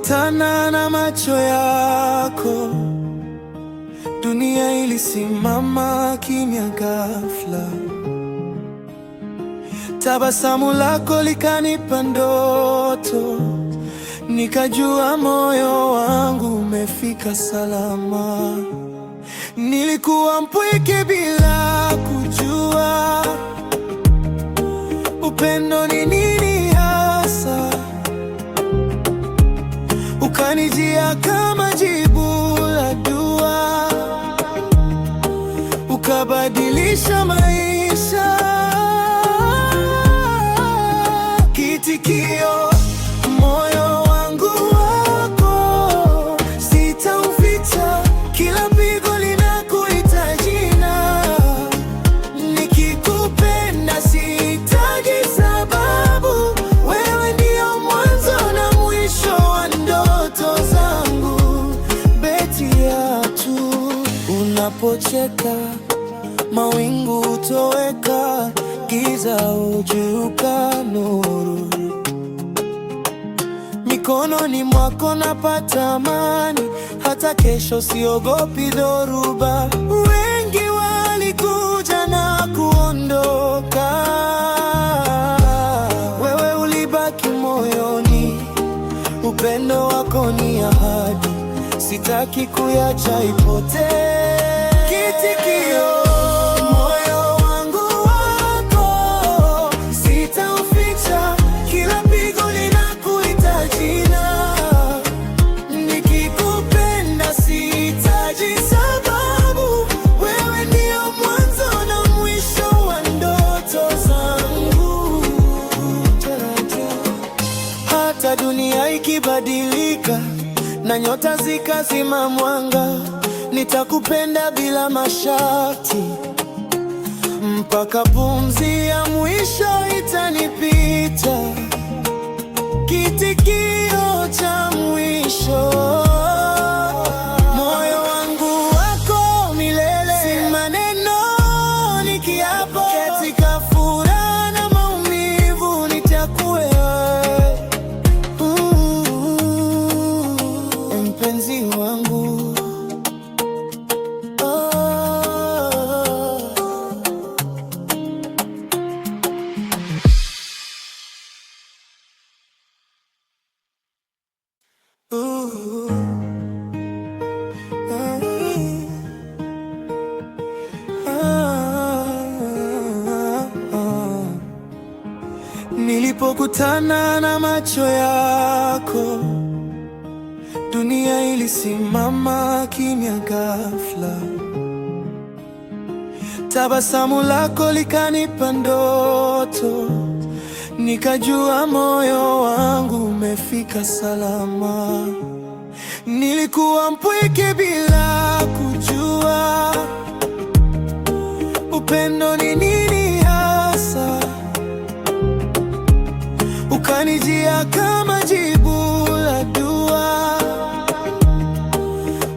Nilipokutana na macho yako, dunia ilisimama kimya ghafla. Tabasamu lako likanipa ndoto, nikajua moyo wangu umefika salama. Nilikuwa mpweke bila kujua upendo ni nini hasa. Ukanijia kama jibu la dua, ukabadilisha maisha. Kitikio, moyo wangu wako sitauficha, kila pigo linakuita jina. Nikikupenda sihitaji sababu, wewe ndio mwanzo na mwisho wa ndoto zangu. Beti ya tu, unapocheka mawingu hutoweka, giza hugeuka nuru. Mikononi mwako napata amani, hata kesho siogopi dhoruba. Wengi walikuja na kuondoka, wewe ulibaki moyoni. Upendo wako ni ahadi, sitaki kuyacha ipotee. Kitikio, moyo wangu wako sitauficha, kila pigo linakuita jina. Nikikupenda sihitaji sababu, wewe ndio mwanzo na mwisho wa ndoto zangu. Hata dunia ikibadilika na nyota zikazima mwanga, nitakupenda bila masharti, mpaka pumzi ya mwisho itanipita. Kitikio cha mwisho, moyo wangu wako milele. Si maneno, ni kiapo. Katika furaha na maumivu nitakuwa wewe, mpenzi wangu. Nilipokutana na macho yako, dunia ilisimama kimya ghafla. Tabasamu lako likanipa ndoto, nikajua moyo wangu umefika salama. Nilikuwa mpweke bila kujua upendo ni nini hasa. Ukanijia kama jibu la dua,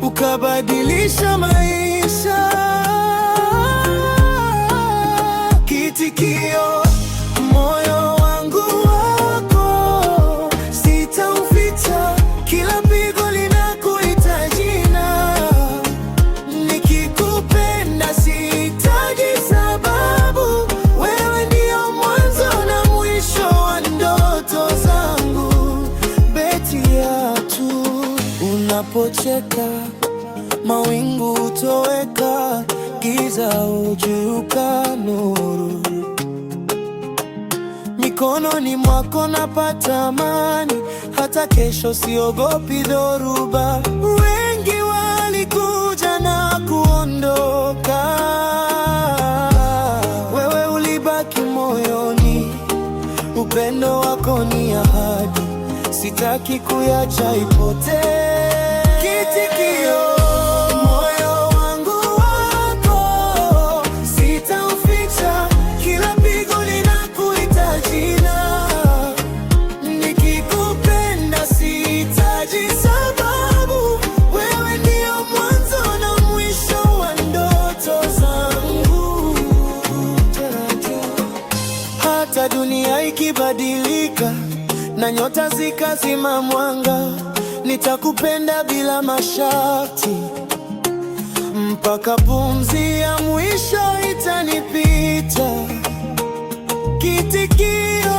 ukabadilisha maisha. Kitikio, moyo wangu wako sitauficha, kila pigo linakuita jina. Nikikupenda sihitaji sababu, wewe ndio mwanzo na mwisho wa ndoto zangu. Beti ya tu, unapocheka mawingu hutoweka, giza hugeuka nuru. Mikononi mwako napata amani, hata kesho siogopi dhoruba. Wengi walikuja na kuondoka, wewe ulibaki moyoni. Upendo wako ni ahadi, sitaki kuyacha ipotee. Kitikio, moyo wangu wako sitauficha, kila pigo linakuita jina. Nikikupenda sihitaji sababu, wewe ndio mwanzo na mwisho wa ndoto zangu. Hata dunia ikibadilika na nyota zikazima mwanga, nitakupenda bila masharti, mpaka pumzi ya mwisho itanipita. Kitikio